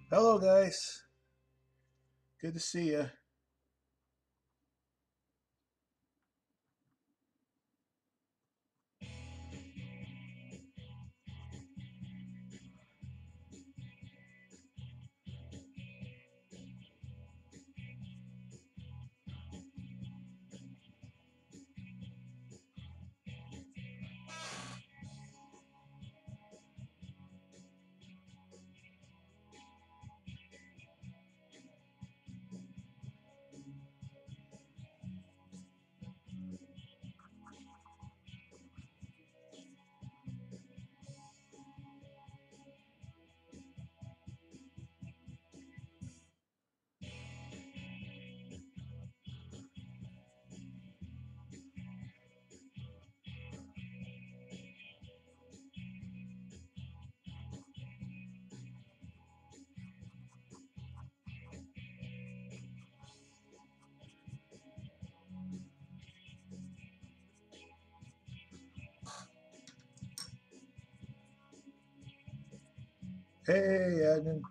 Hello, guys. Good to see you. Hey, Adnan.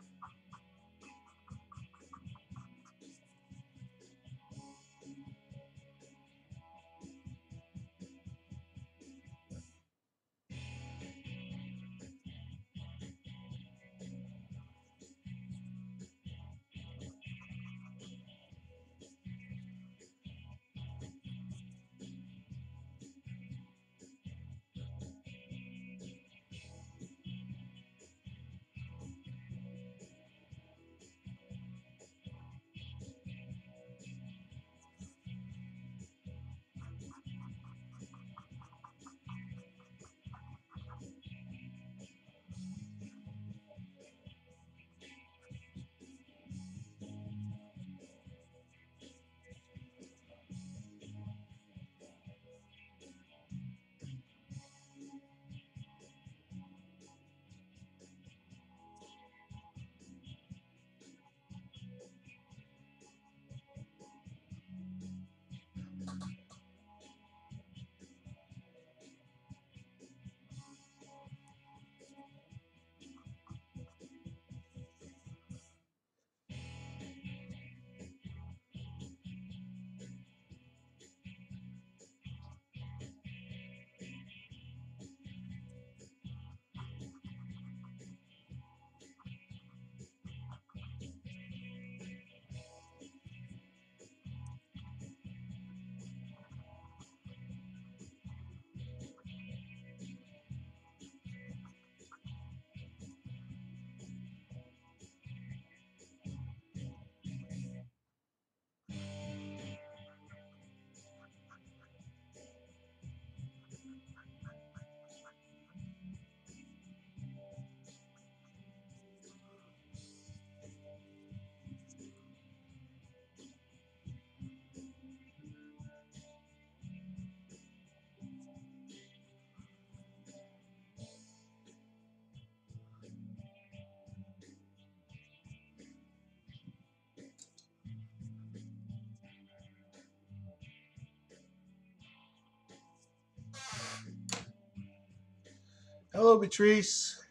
Hello, Beatrice.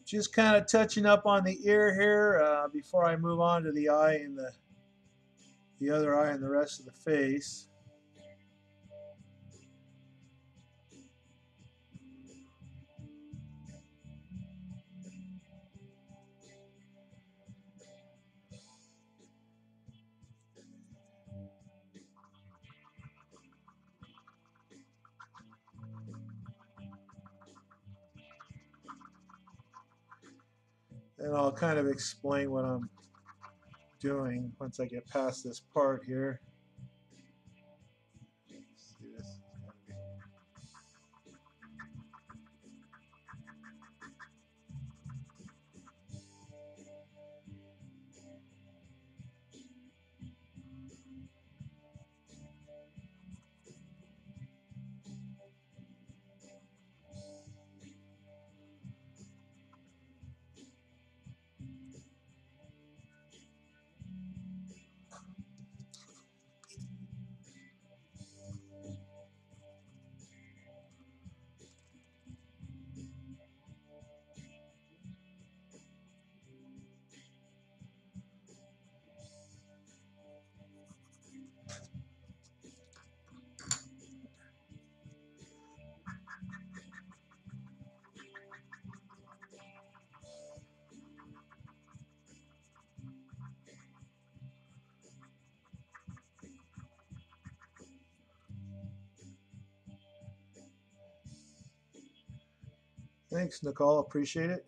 Just kind of touching up on the ear here before I move on to the eye and the other eye and the rest of the face. And I'll kind of explain what I'm doing once I get past this part here. See this? Thanks, Nicole. Appreciate it.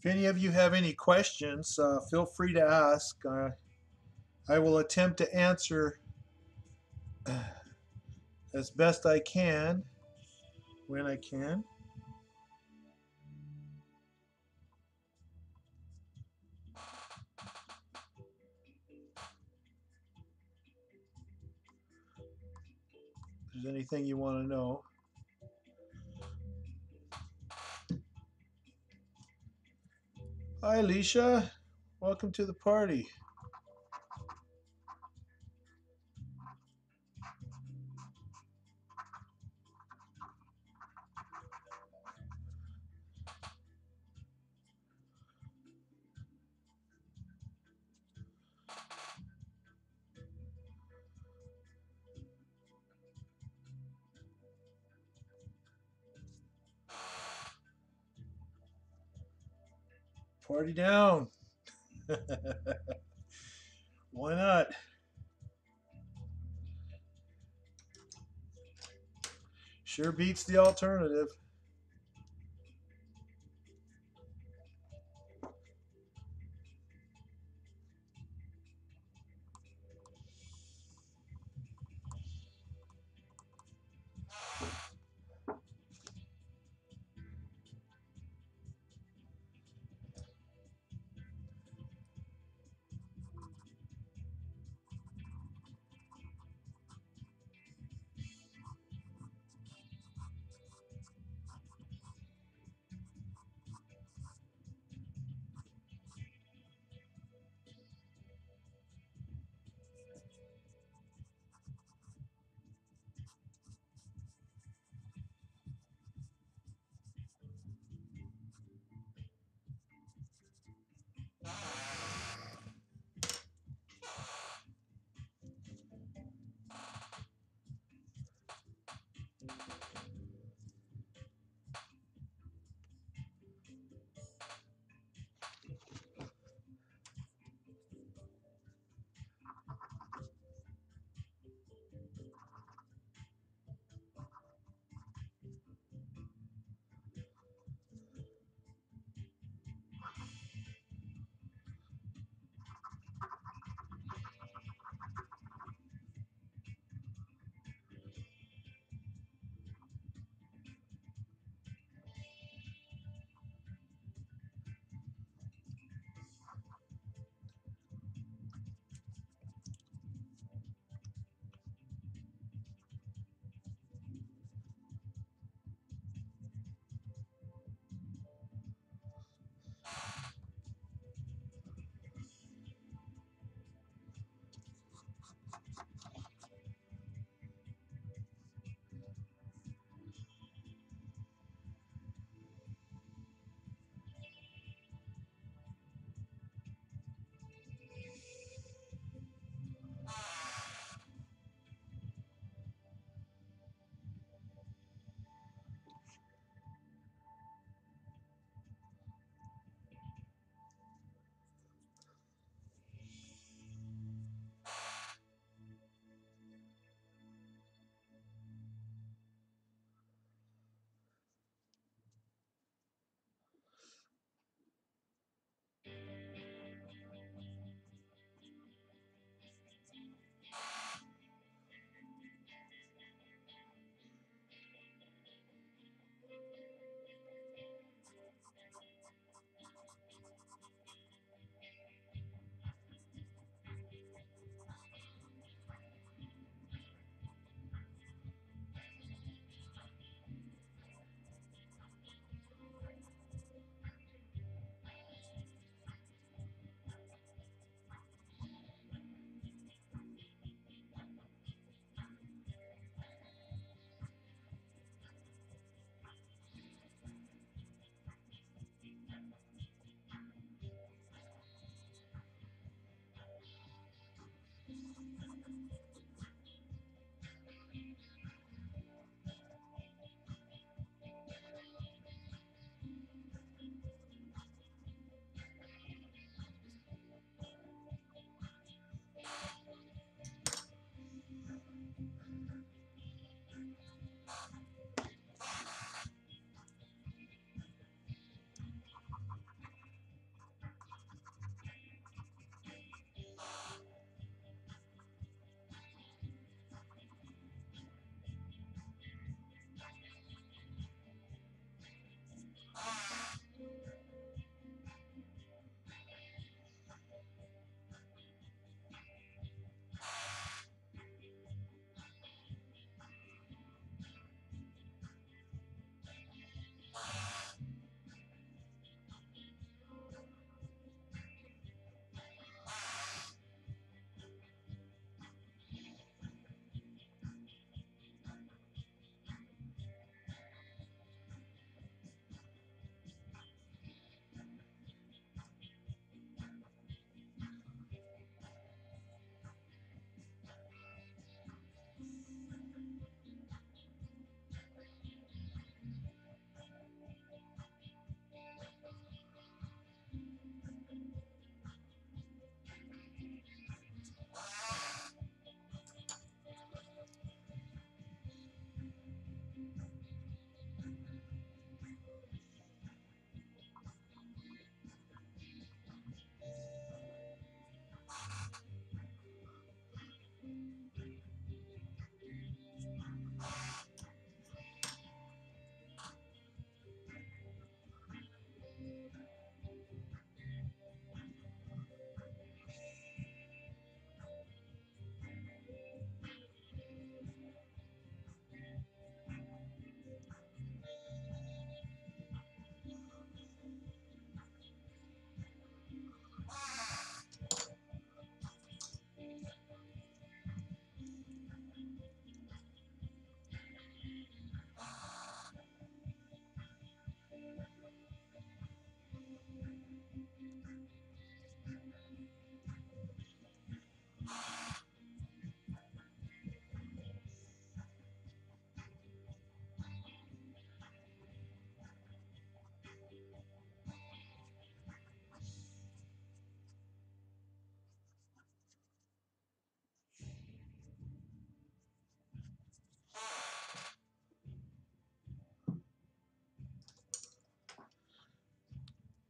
If any of you have any questions, feel free to ask. I will attempt to answer as best I can when I can. If there's anything you want to know. Hi, Alicia. Welcome to the party. Party down. Why not? Sure beats the alternative.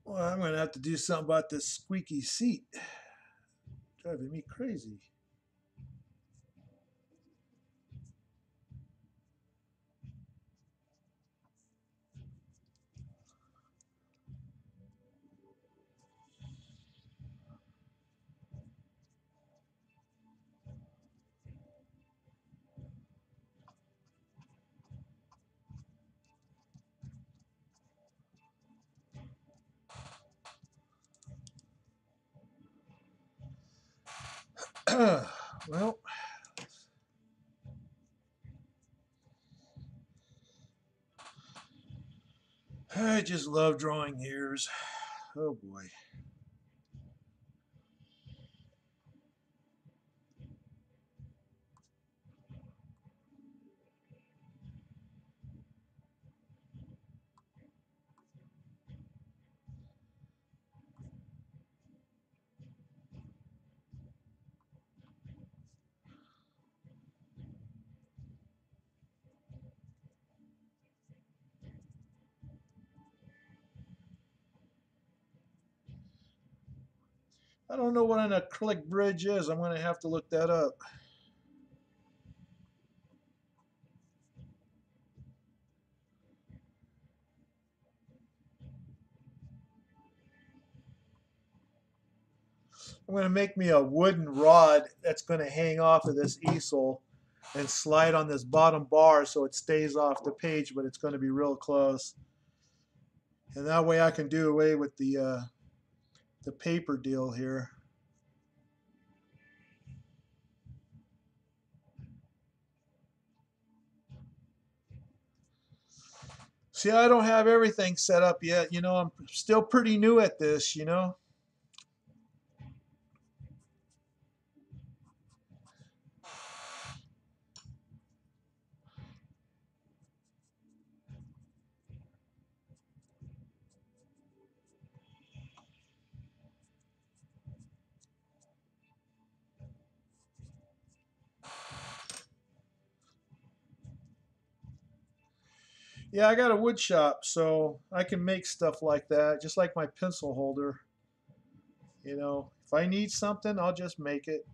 Well, I'm going to have to do something about this squeaky seat. Driving me crazy. Well, I just love drawing ears. Oh boy. I don't know what an acrylic bridge is. I'm going to have to look that up. I'm going to make me a wooden rod that's going to hang off of this easel and slide on this bottom bar so it stays off the page, but it's going to be real close. And that way I can do away with the paper deal here. See, I don't have everything set up yet. You know, I'm still pretty new at this, you know. Yeah, I got a wood shop, so I can make stuff like that, just like my pencil holder. You know, if I need something, I'll just make it.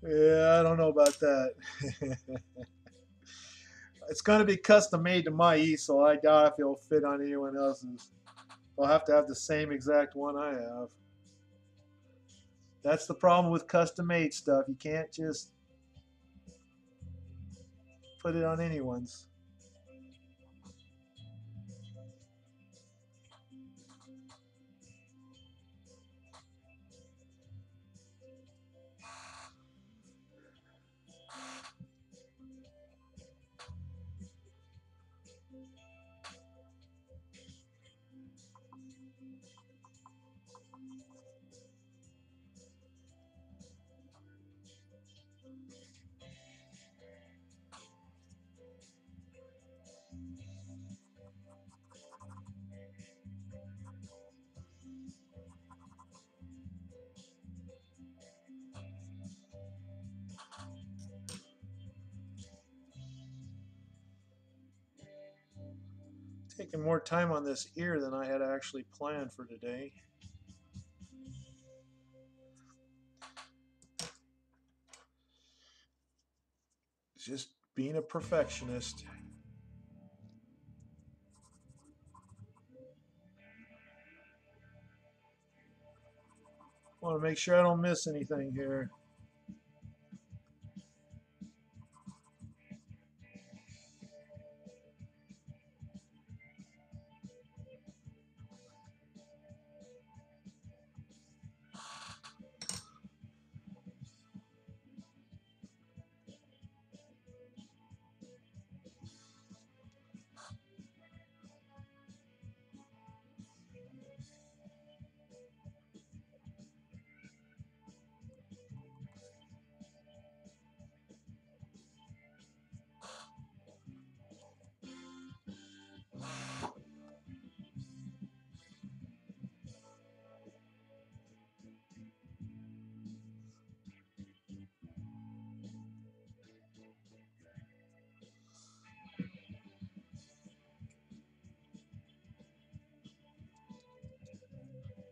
Yeah, I don't know about that. It's going to be custom made to my easel. I doubt if it'll fit on anyone else's. I'll have to have the same exact one I have. That's the problem with custom made stuff. You can't just put it on anyone's. Taking more time on this ear than I had actually planned for today. Just being a perfectionist. Want to make sure I don't miss anything here.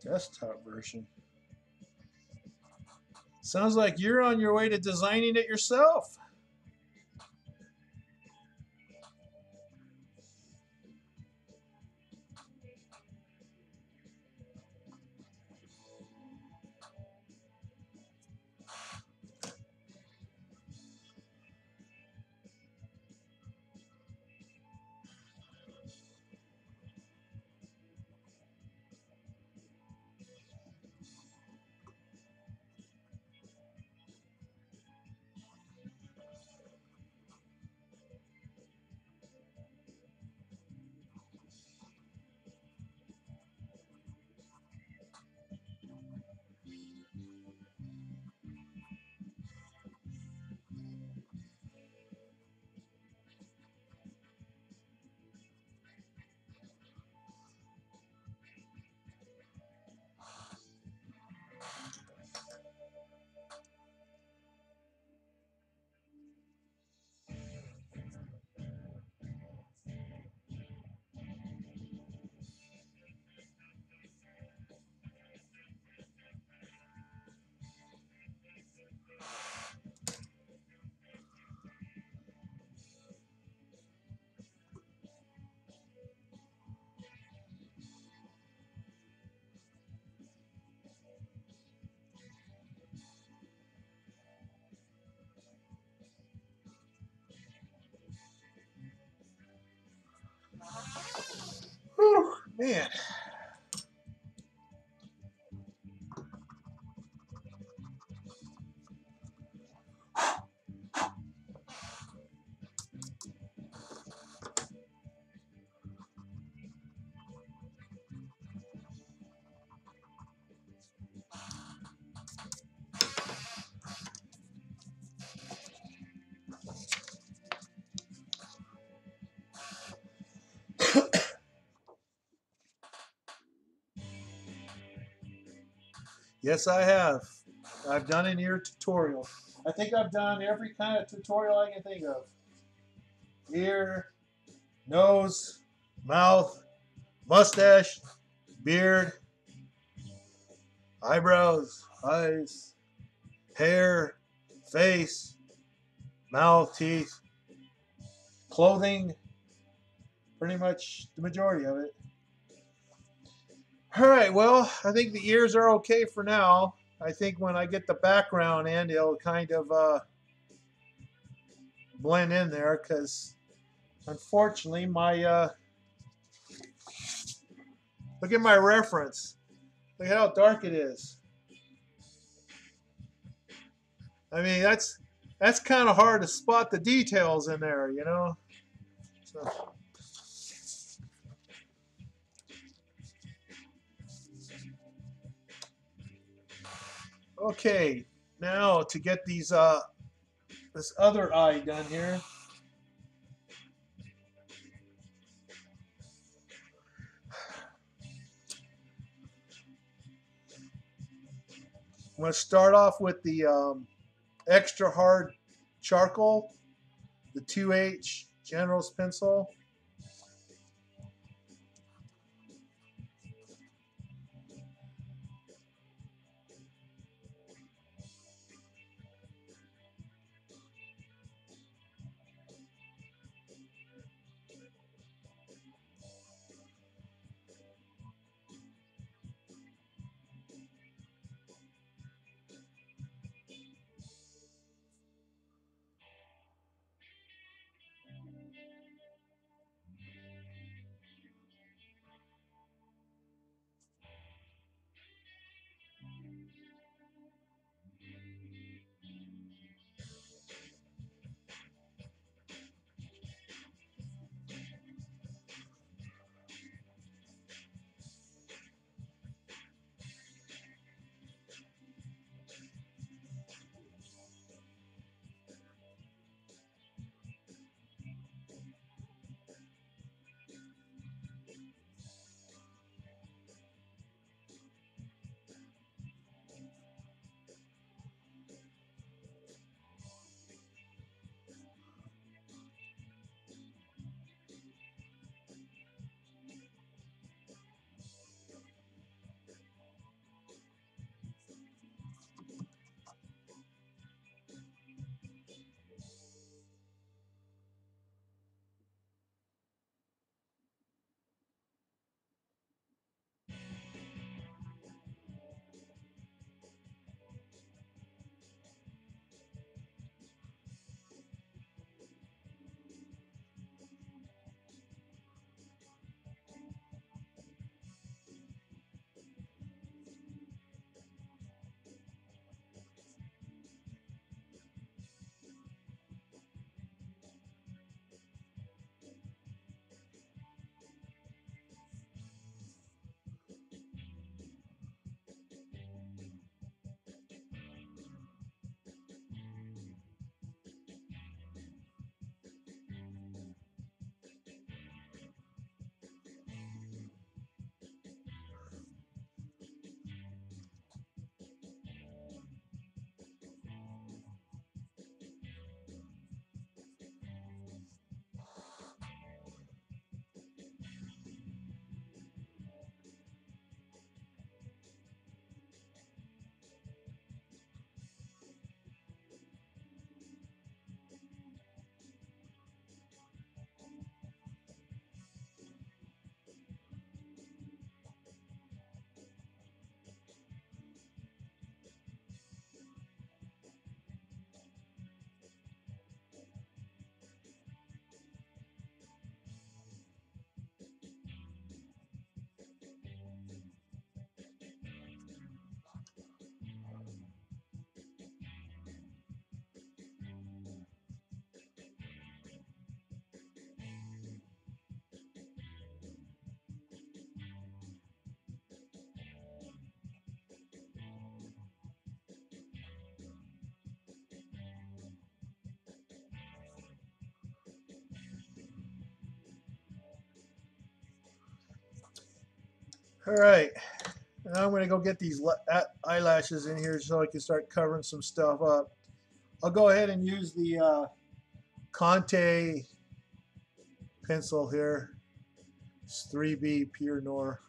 Desktop version. Sounds like you're on your way to designing it yourself. Whew, man. Yes, I have. I've done an ear tutorial. I think I've done every kind of tutorial I can think of. Ear, nose, mouth, mustache, beard, eyebrows, eyes, hair, face, mouth, teeth, clothing, pretty much the majority of it. All right, well, I think the ears are okay for now. I think when I get the background in, it'll kind of blend in there because unfortunately my look at my reference. Look at how dark it is. I mean, that's kind of hard to spot the details in there, you know. So. Okay, now to get these this other eye done here. I'm going to start off with the extra hard charcoal, the 2H General's pencil. All right, now I'm going to go get these eyelashes in here so I can start covering some stuff up. I'll go ahead and use the Conte pencil here. It's 3B Pure Noir.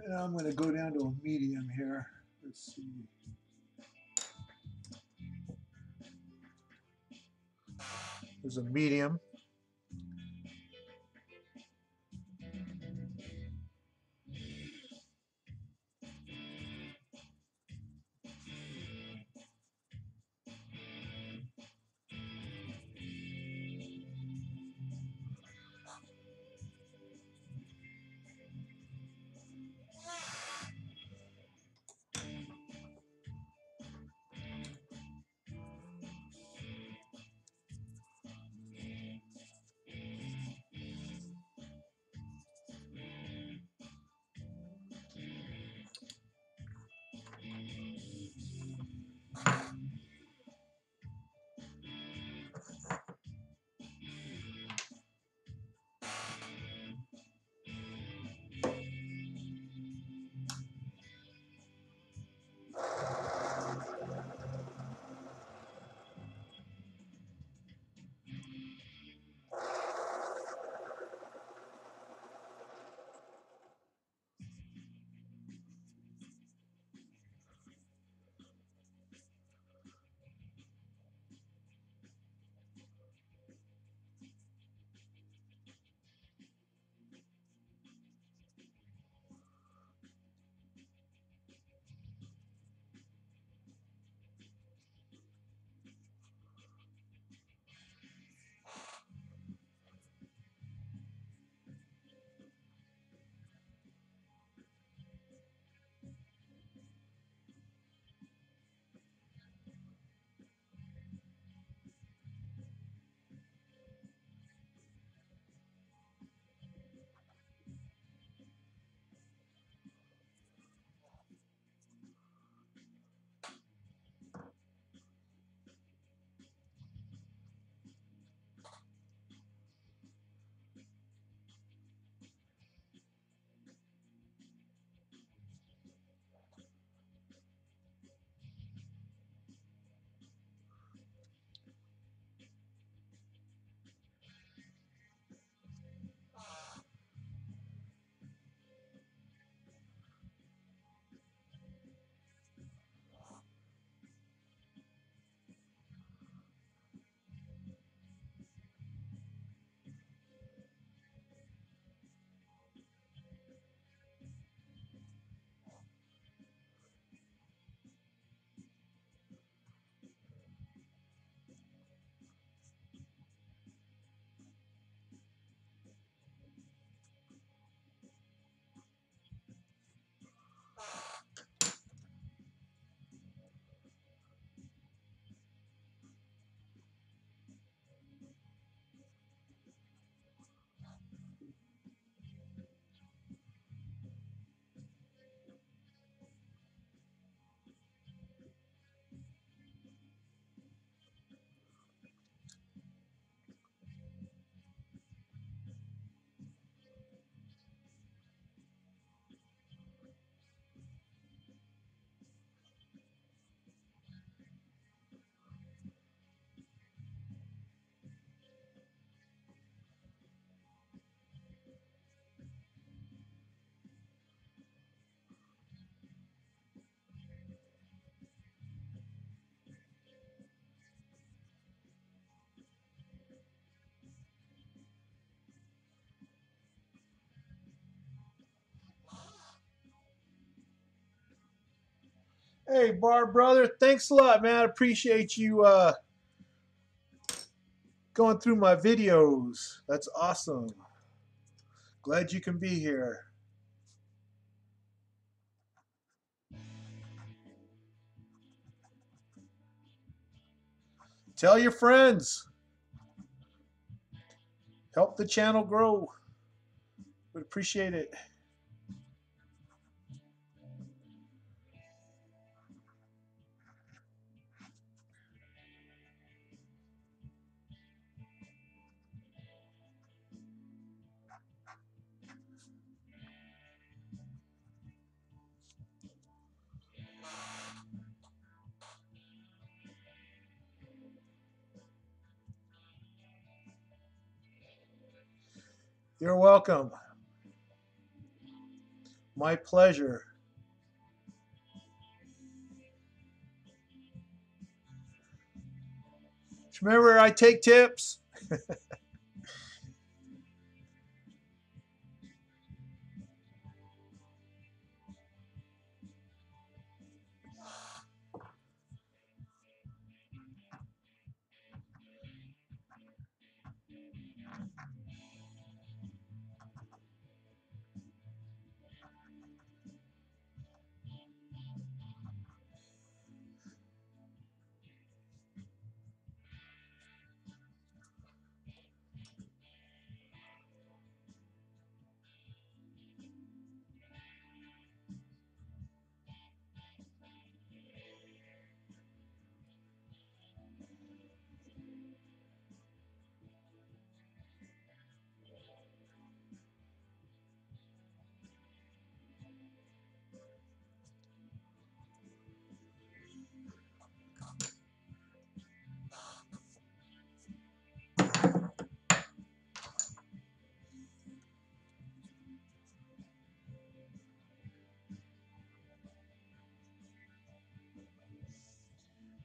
And I'm going to go down to a medium here. Let's see. There's a medium. Hey, Bar Brother, thanks a lot, man. I appreciate you going through my videos. That's awesome. Glad you can be here. Tell your friends. Help the channel grow. Would appreciate it. You're welcome. My pleasure. Remember, I take tips.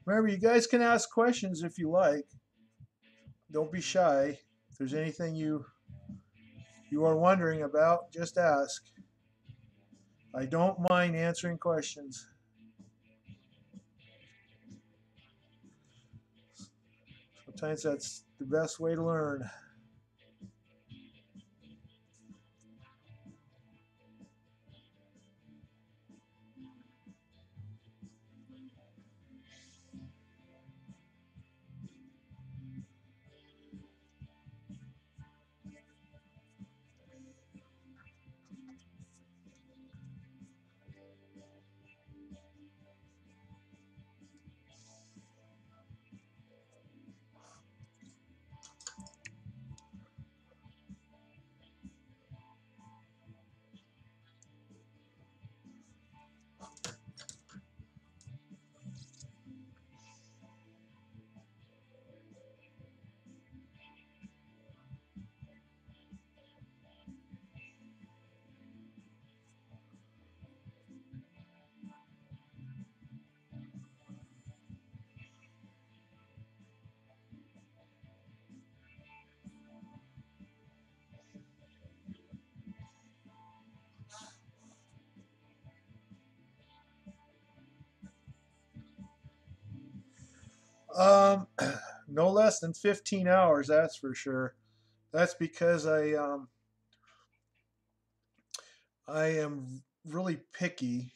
Remember, you guys can ask questions if you like. Don't be shy. If there's anything you are wondering about, just ask. I don't mind answering questions. Sometimes that's the best way to learn. Um, no less than 15 hours, that's for sure. That's because I am really picky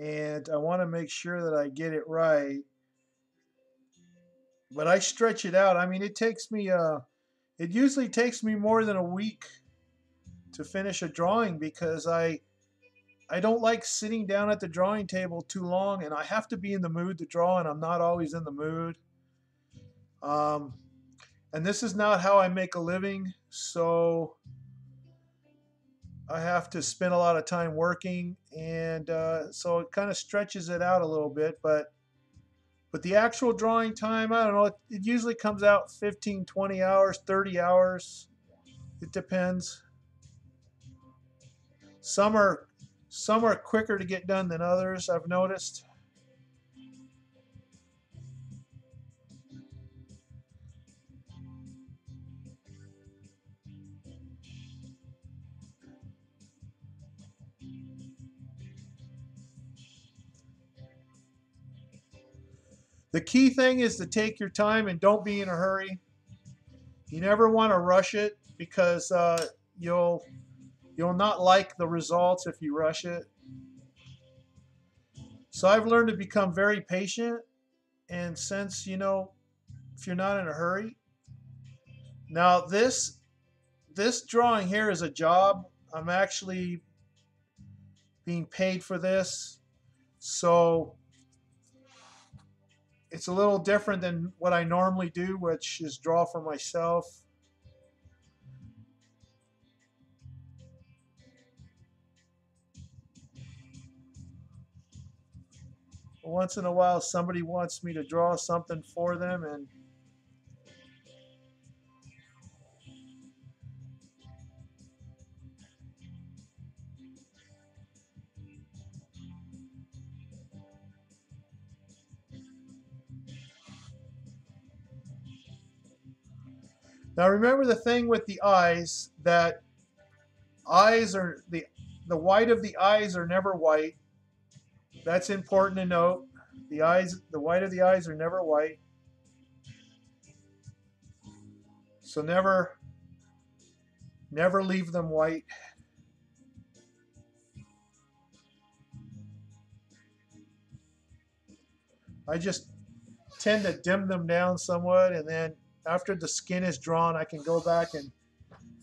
and I want to make sure that I get it right. But I stretch it out. I mean, it usually takes me more than a week to finish a drawing because I don't like sitting down at the drawing table too long, and I have to be in the mood to draw, and I'm not always in the mood. Um, and this is not how I make a living, so I have to spend a lot of time working, and so it kind of stretches it out a little bit. But the actual drawing time, I don't know, it usually comes out 15, 20 hours, 30 hours. It depends. Some are some are quicker to get done than others, I've noticed. The key thing is to take your time and don't be in a hurry. You never want to rush it because you'll not like the results if you rush it. So I've learned to become very patient, and since if you're not in a hurry. Now this drawing here is a job. I'm actually being paid for this, so it's a little different than what I normally do, which is draw for myself. Once in a while, somebody wants me to draw something for them, and now remember the thing with the eyes, that eyes are the white of the eyes are never white. That's important to note. The white of the eyes are never white. So never leave them white. I just tend to dim them down somewhat, and then after the skin is drawn, I can go back and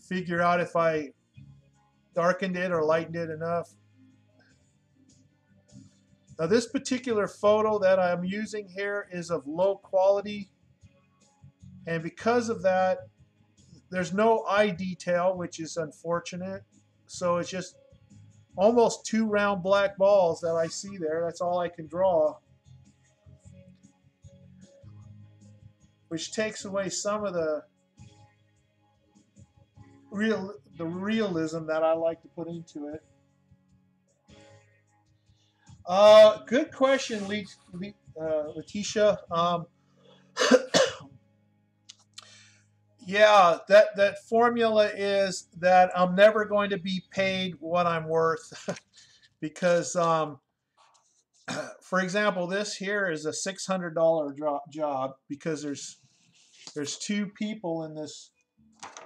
figure out if I darkened it or lightened it enough. Now this particular photo that I'm using here is of low quality, and because of that, there's no eye detail, which is unfortunate. So it's just almost two round black balls that I see there. That's all I can draw, which takes away some of the realism that I like to put into it. Good question, Letitia. Yeah, that formula is that I'm never going to be paid what I'm worth because, for example, this here is a $600 job because there's two people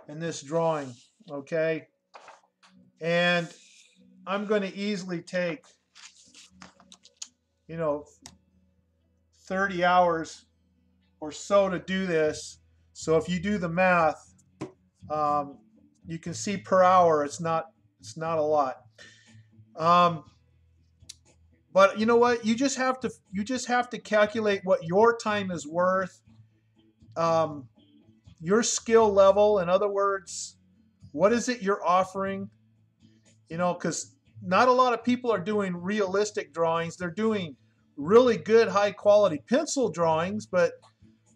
in this drawing, okay, and I'm going to easily take 30 hours or so to do this. So if you do the math, you can see per hour it's not a lot. But you know what? You just have to calculate what your time is worth, your skill level. In other words, what is it you're offering? Because not a lot of people are doing realistic drawings. They're doing really good, high quality pencil drawings, but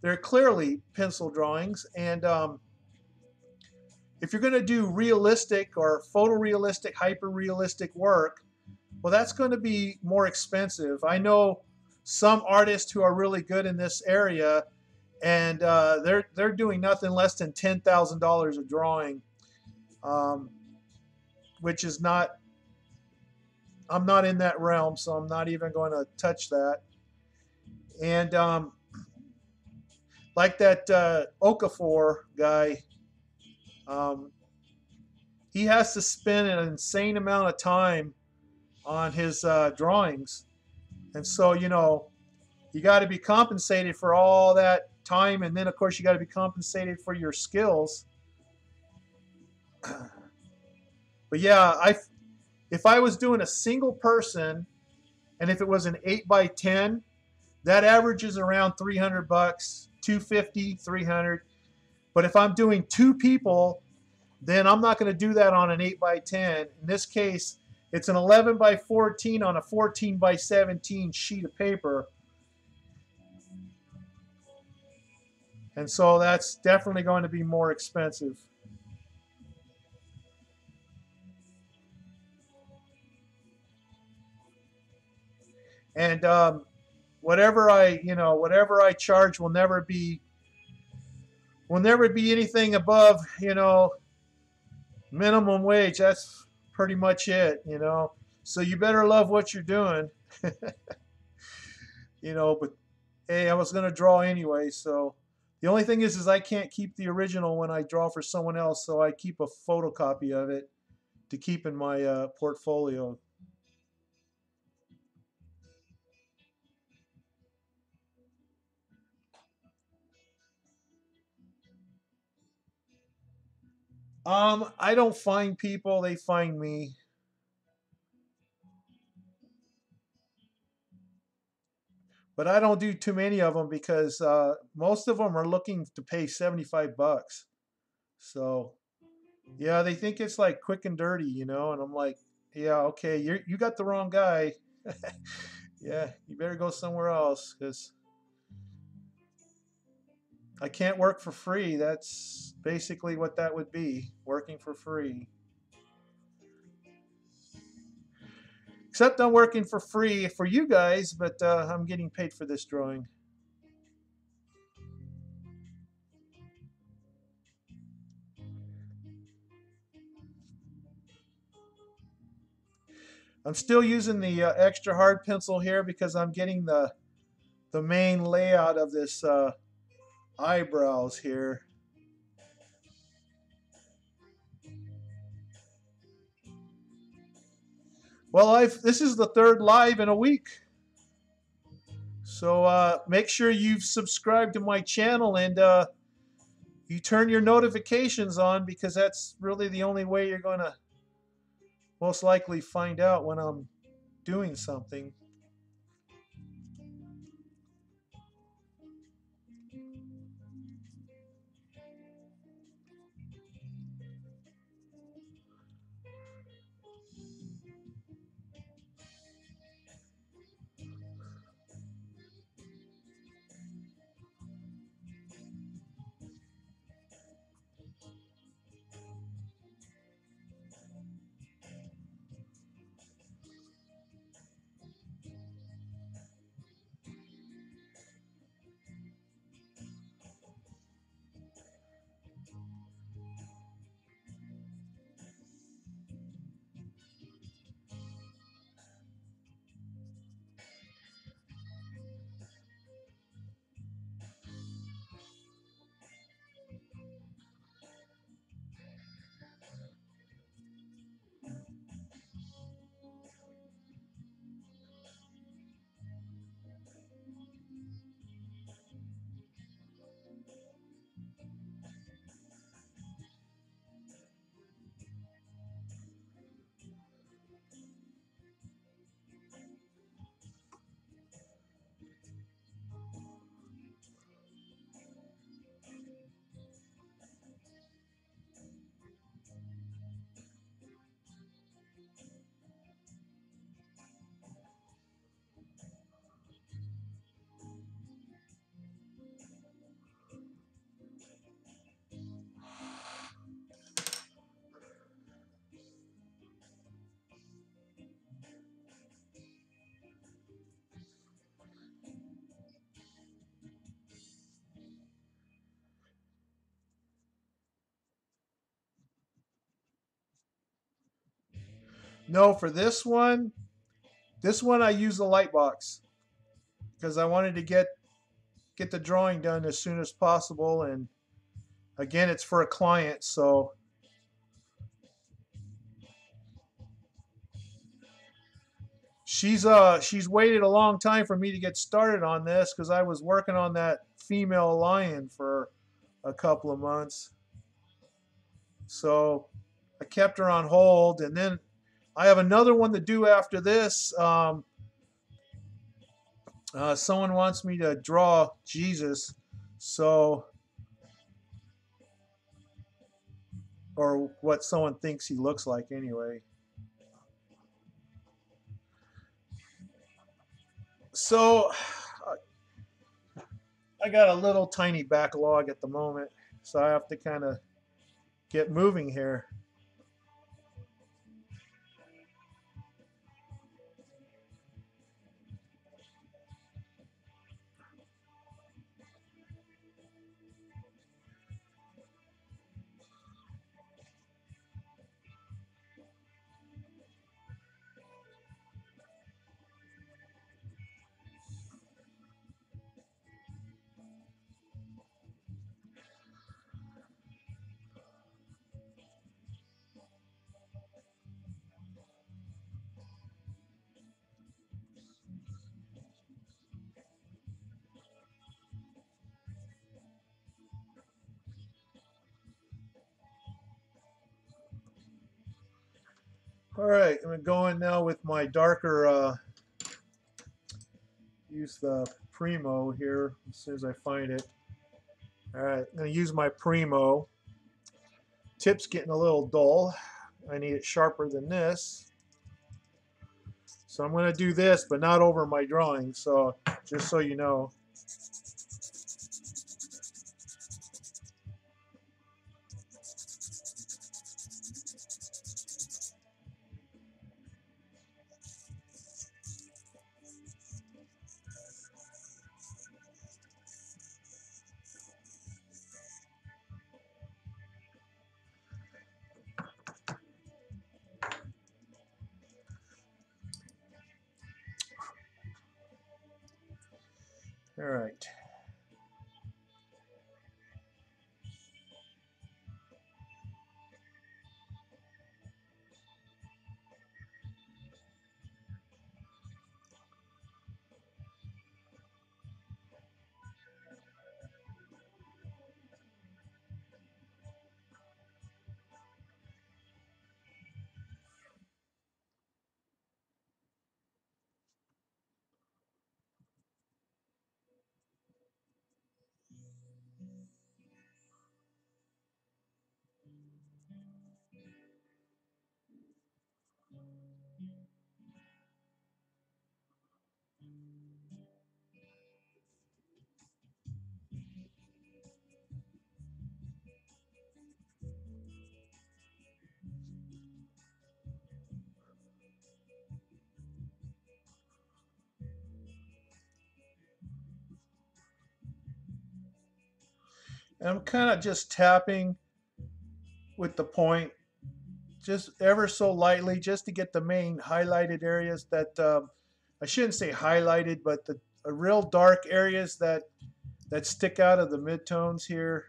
they're clearly pencil drawings. And if you're going to do realistic or photorealistic, hyper-realistic work, well, that's going to be more expensive. I know some artists who are really good in this area, and they're doing nothing less than $10,000 a drawing, which is not. I'm not in that realm, so I'm not even going to touch that. And like that Okafor guy, he has to spend an insane amount of time on his drawings, and so you got to be compensated for all that time, and then of course you got to be compensated for your skills. But yeah, if I was doing a single person, and if it was an 8x10, that averages around $300, $250, $300. But if I'm doing two people, then I'm not going to do that on an 8x10. In this case, it's an 11x14 on a 14x17 sheet of paper. And so that's definitely going to be more expensive. And whatever I charge will never be anything above minimum wage. That's pretty much it, So you better love what you're doing, but hey, I was going to draw anyway, so the only thing is I can't keep the original when I draw for someone else, so I keep a photocopy of it to keep in my portfolio. I don't find people, they find me. But I don't do too many of them because most of them are looking to pay 75 bucks. So, yeah, they think it's like quick and dirty, you know, and I'm like, yeah, okay, you got the wrong guy. Yeah, you better go somewhere else because I can't work for free. That's basically what that would be, working for free. Except I'm working for free for you guys, but I'm getting paid for this drawing. I'm still using the extra hard pencil here because I'm getting the main layout of this eyebrows here. Well, this is the third live in a week. So make sure you've subscribed to my channel and you turn your notifications on because that's really the only way you're going to most likely find out when I'm doing something. No, for this one I use the light box because I wanted to get the drawing done as soon as possible, and again, it's for a client, so she's waited a long time for me to get started on this because I was working on that female lion for a couple of months. So I kept her on hold, and then I have another one to do after this. Someone wants me to draw Jesus, so or what someone thinks he looks like anyway. So I got a little tiny backlog at the moment, so I have to kind of get moving here. All right, I'm going to go in now with my darker, use the Primo here as soon as I find it. All right, I'm going to use my Primo. Tip's getting a little dull. I need it sharper than this. So I'm going to do this, but not over my drawing, so just so you know. All right. And I'm kind of just tapping with the point, just ever so lightly, just to get the main highlighted areas that, I shouldn't say highlighted, but the real dark areas that stick out of the midtones here.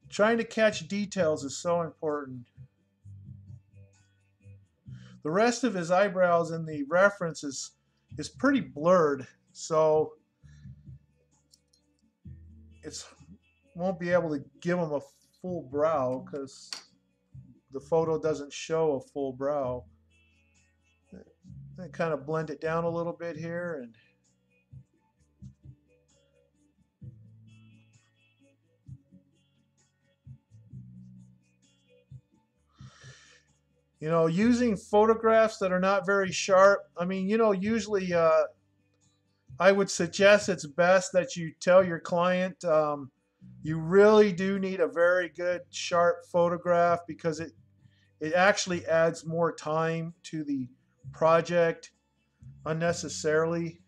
Trying to catch details is so important. The rest of his eyebrows in the reference is pretty blurred, so it's won't be able to give him a full brow because the photo doesn't show a full brow. I kind of blend it down a little bit here, and using photographs that are not very sharp. I mean, usually I would suggest it's best that you tell your client you really do need a very good sharp photograph because it actually adds more time to the project unnecessarily.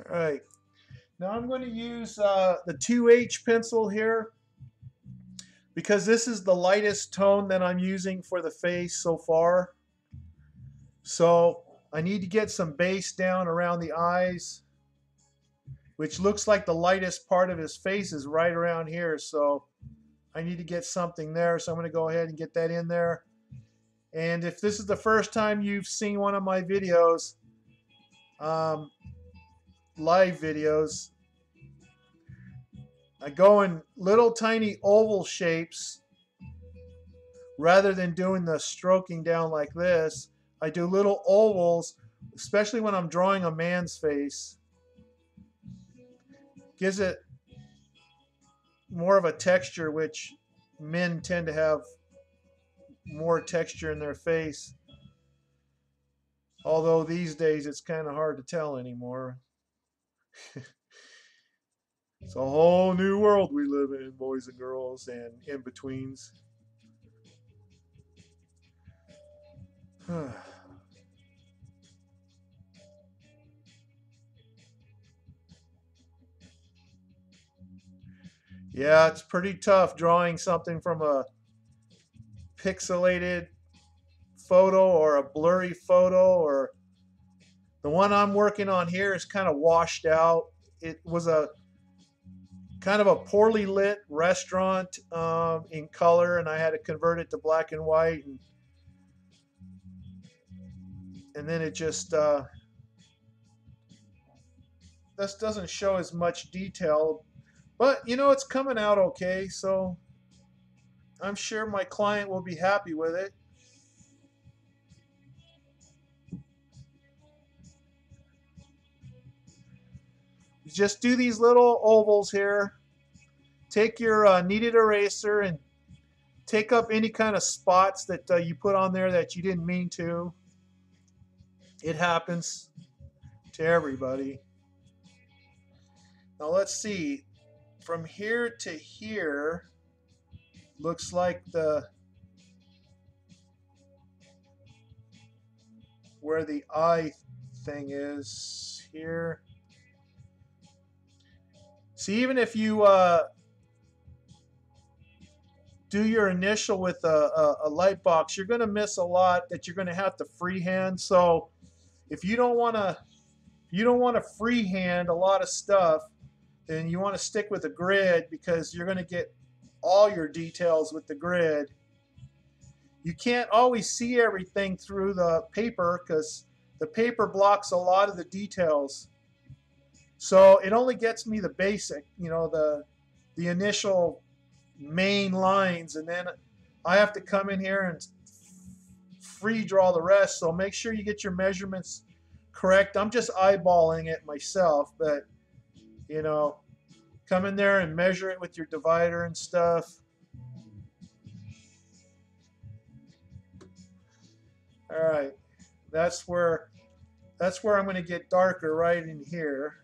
All right. Now I'm going to use the 2H pencil here because this is the lightest tone that I'm using for the face so far. So I need to get some base down around the eyes, which looks like the lightest part of his face is right around here. So I need to get something there. So I'm going to go ahead and get that in there. And if this is the first time you've seen one of my videos, live videos, I go in little tiny oval shapes rather than doing the stroking down like this. I do little ovals, especially when I'm drawing a man's face. Gives it more of a texture, which men tend to have more texture in their face. Although these days it's kind of hard to tell anymore. It's a whole new world we live in, boys and girls and in-betweens. Yeah, it's pretty tough drawing something from a pixelated photo or a blurry photo, or the one I'm working on here is kind of washed out. It was a kind of a poorly lit restaurant in color, and I had to convert it to black and white, and then it just this doesn't show as much detail, but you know, it's coming out okay, so I'm sure my client will be happy with it. You just do these little ovals here. Take your kneaded eraser and take up any kind of spots that you put on there that you didn't mean to. It happens to everybody. Now let's see. From here to here, looks like where the eye thing is here. See, even if you do your initial with a light box, you're going to miss a lot that you're going to have to freehand. So if you don't want to freehand a lot of stuff, then you want to stick with a grid, because you're going to get all your details with the grid. You can't always see everything through the paper because the paper blocks a lot of the details. So it only gets me the basic, you know, the initial main lines, and then I have to come in here and free draw the rest. So make sure you get your measurements correct. I'm just eyeballing it myself, but you know, come in there and measure it with your divider and stuff. All right, that's where I'm going to get darker, right in here.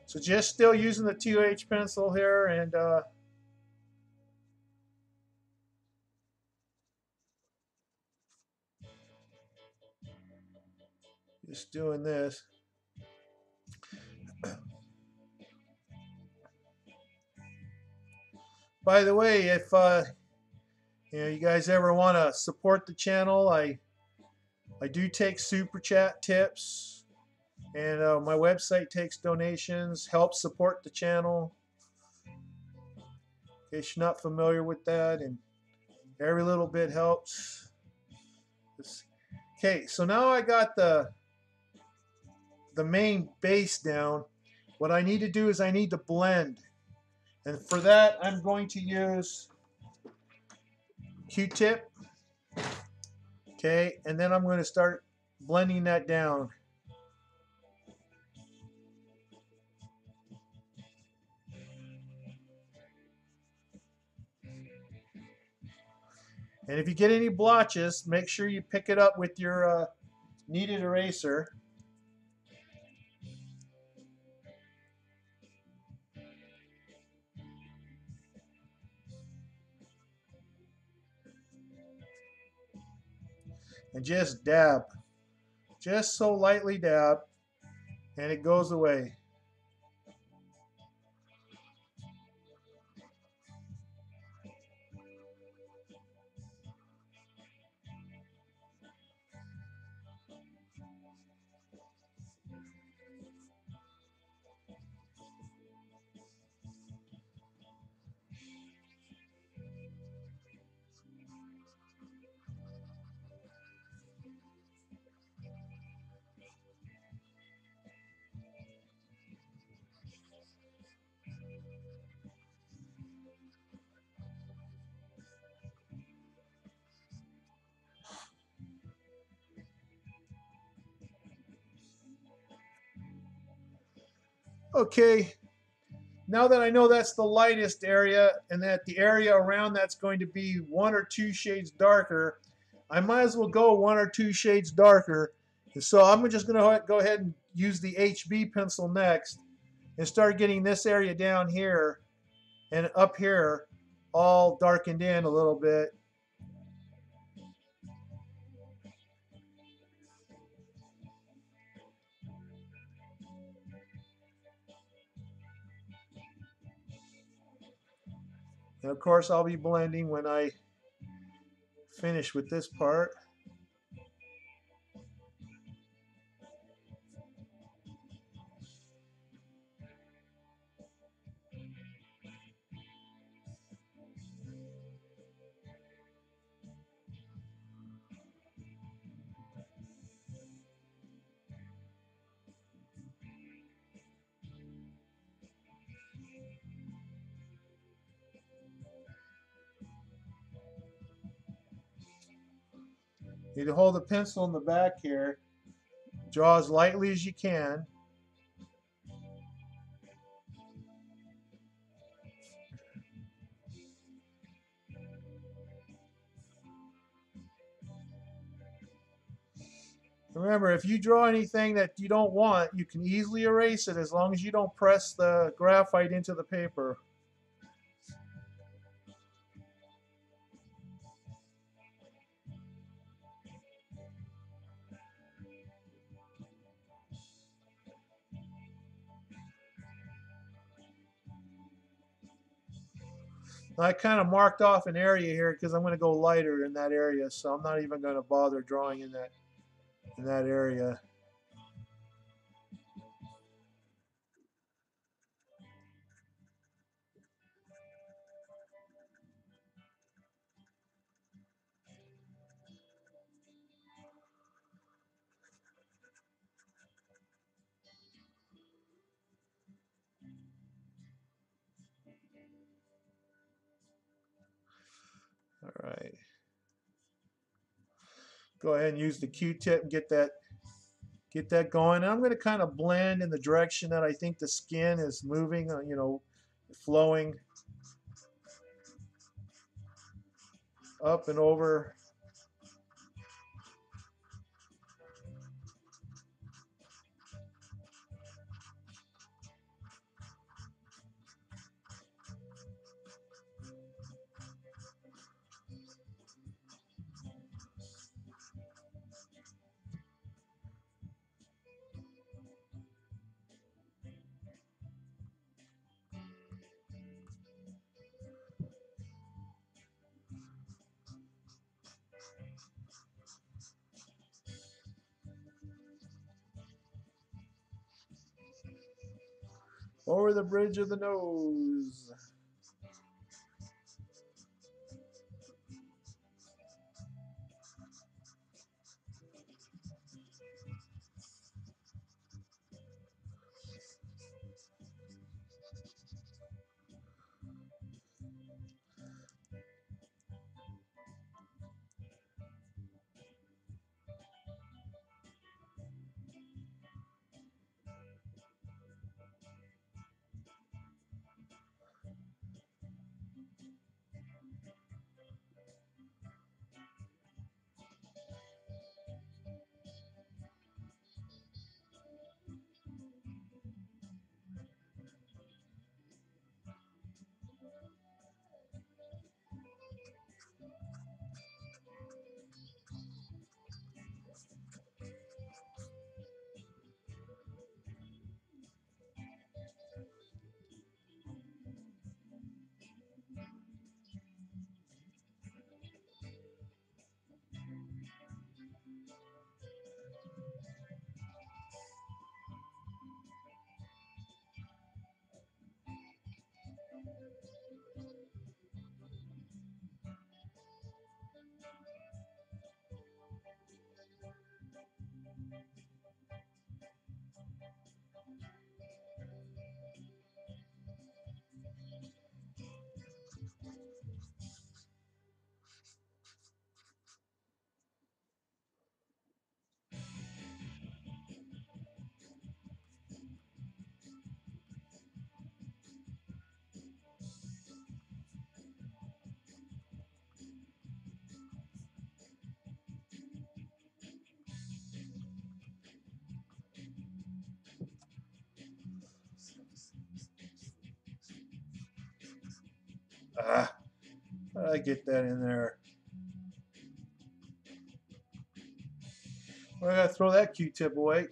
So just still using the 2H pencil here, and just doing this. By the way, if you know, you guys ever want to support the channel, I do take super chat tips, and my website takes donations. Help support the channel. In case you're not familiar with that, and every little bit helps. Okay, so now I got the main base down. What I need to do is I need to blend, and for that I'm going to use Q-tip. Okay, and then I'm going to start blending that down. And if you get any blotches, make sure you pick it up with your kneaded eraser. And just dab. Just so lightly dab, and it goes away. Okay, now that I know that's the lightest area and that the area around that's going to be 1 or 2 shades darker, I might as well go 1 or 2 shades darker. And so I'm just going to go ahead and use the HB pencil next and start getting this area down here and up here all darkened in a little bit. And of course I'll be blending when I finish with this part. You need to hold the pencil in the back here. Draw as lightly as you can. Remember, if you draw anything that you don't want, you can easily erase it as long as you don't press the graphite into the paper. I kind of marked off an area here because I'm going to go lighter in that area, so I'm not even going to bother drawing in that area. All right. Go ahead and use the Q-tip and get that going. And I'm going to kind of blend in the direction that I think the skin is moving, flowing up and over. Over the bridge of the nose. Ah, how did I get that in there? Well, I gotta throw that Q-tip away.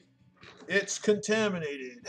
It's contaminated.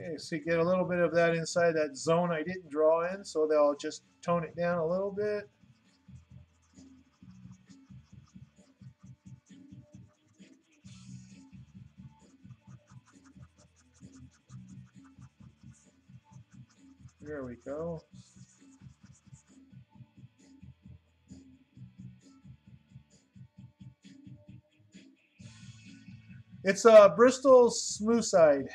Okay, so you get a little bit of that inside that zone I didn't draw in, so they'll just tone it down a little bit. There we go. It's a Bristol smooth side.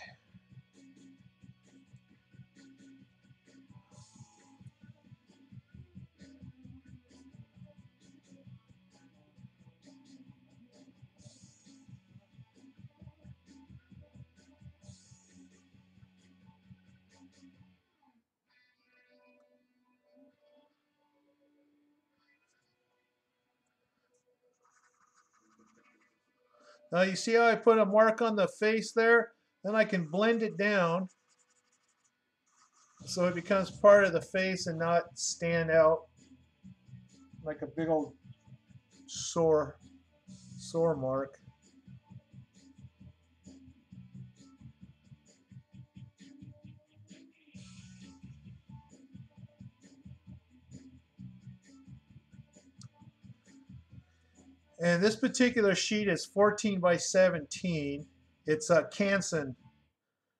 Now you see how I put a mark on the face there? Then I can blend it down so it becomes part of the face and not stand out like a big old sore mark. And this particular sheet is 14 by 17. It's a Canson.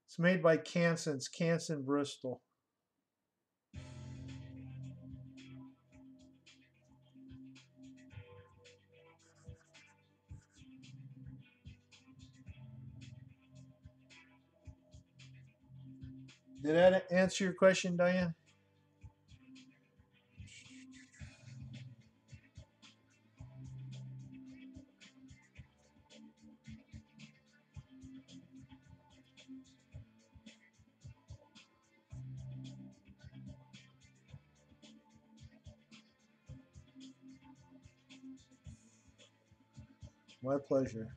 It's made by Canson. It's Canson Bristol. Did that answer your question, Diane? My pleasure.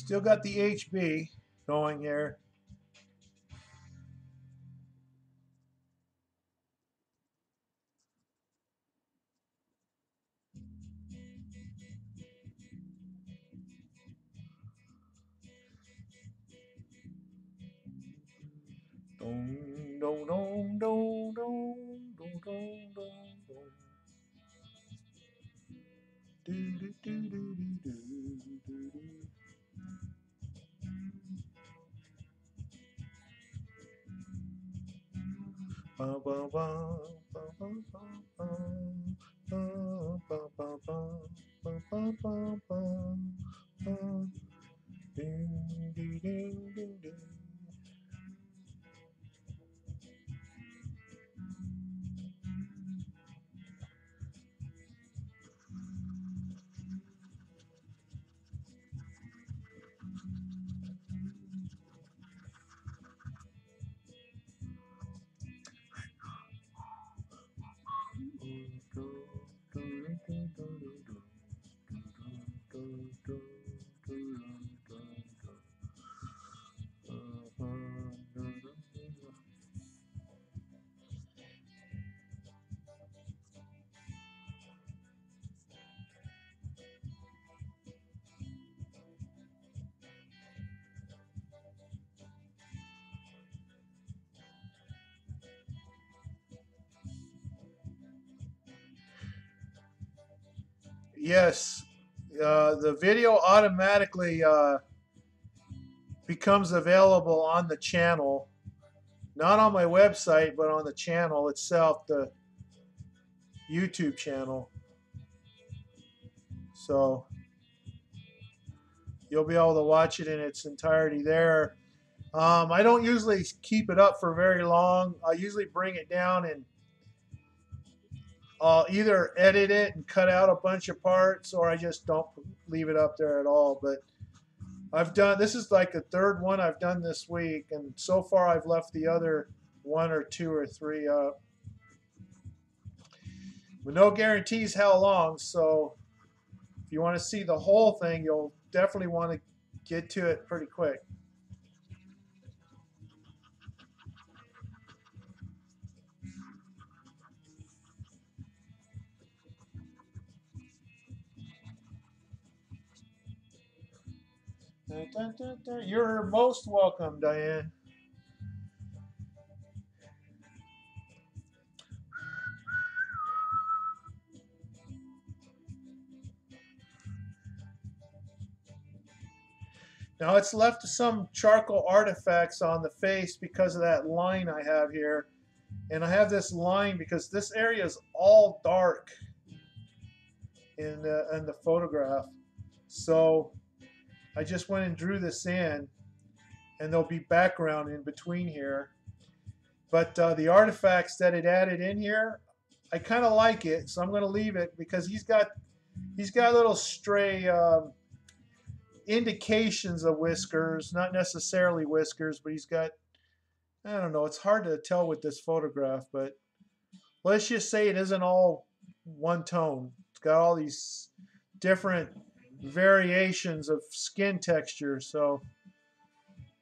Still got the HB going here. Dong, dong, dong, dong, dong, dong, dong, dong, dong. Do, do, do, do, do, do, do, do. Ba, ba, ba, ba, ba, ba, ba. Ba, ba, ba, ba, ba, ba, ba, ba. Ding, ding, ding, ding, ding. Yes, the video automatically becomes available on the channel, not on my website, but on the channel itself, the YouTube channel. So you'll be able to watch it in its entirety there. I don't usually keep it up for very long. I usually bring it down and I'll either edit it and cut out a bunch of parts, or I just don't leave it up there at all. But this is like the third one I've done this week, and so far I've left the other one or two or three up. But no guarantees how long, so if you want to see the whole thing, you'll definitely want to get to it pretty quick. Dun, dun, dun, dun. You're most welcome, Diane. Now it's left some charcoal artifacts on the face because of that line I have here. And I have this line because this area is all dark in the photograph. So I just went and drew this in, and there'll be background in between here. But the artifacts that it added in here, I kind of like it, so I'm going to leave it because he's got little stray indications of whiskers, not necessarily whiskers, but he's got, I don't know, it's hard to tell with this photograph, but let's just say it isn't all one tone. It's got all these different variations of skin texture, so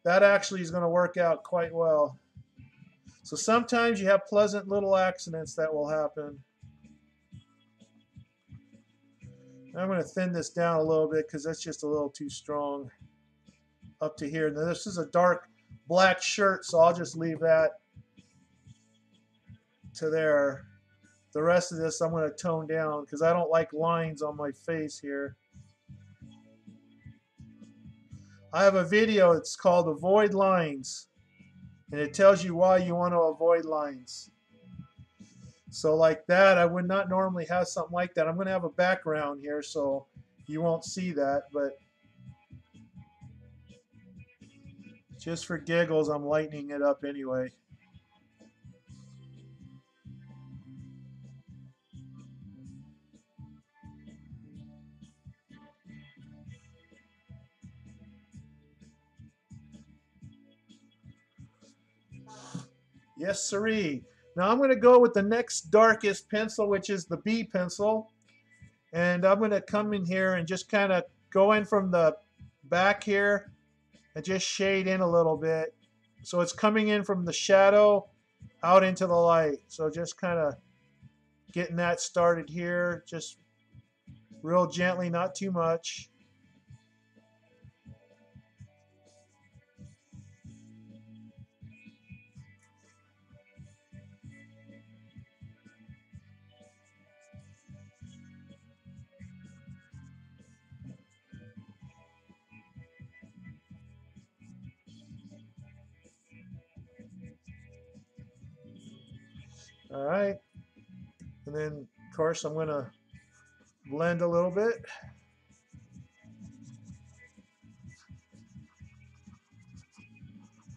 that actually is going to work out quite well. So sometimes you have pleasant little accidents that will happen. I'm going to thin this down a little bit because that's just a little too strong up to here. Now this is a dark black shirt, so I'll just leave that to there. The rest of this I'm going to tone down because I don't like lines on my face here. I have a video, it's called Avoid Lines, and it tells you why you want to avoid lines. So like that, I would not normally have something like that. I'm going to have a background here so you won't see that, but just for giggles, I'm lightening it up anyway. Yes, siree. Now I'm going to go with the next darkest pencil, which is the B pencil. And I'm going to come in here and just kind of go in from the back here and just shade in a little bit. So it's coming in from the shadow out into the light. So just kind of getting that started here, just real gently, not too much. All right. And then, of course, I'm going to blend a little bit.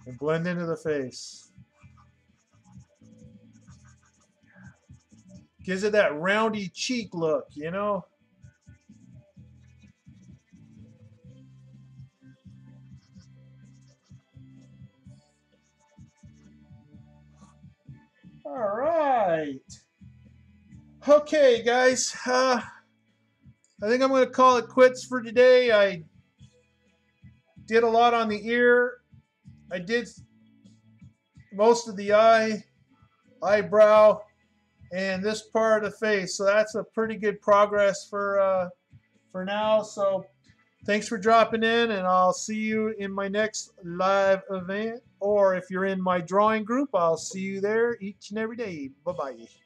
And blend into the face. Gives it that roundy cheek look, you know? All right. Okay, guys. I think I'm going to call it quits for today. I did a lot on the ear. I did most of the eye, eyebrow, and this part of the face. So that's a pretty good progress for now. So thanks for dropping in, and I'll see you in my next live event. Or if you're in my drawing group, I'll see you there each and every day. Bye-bye.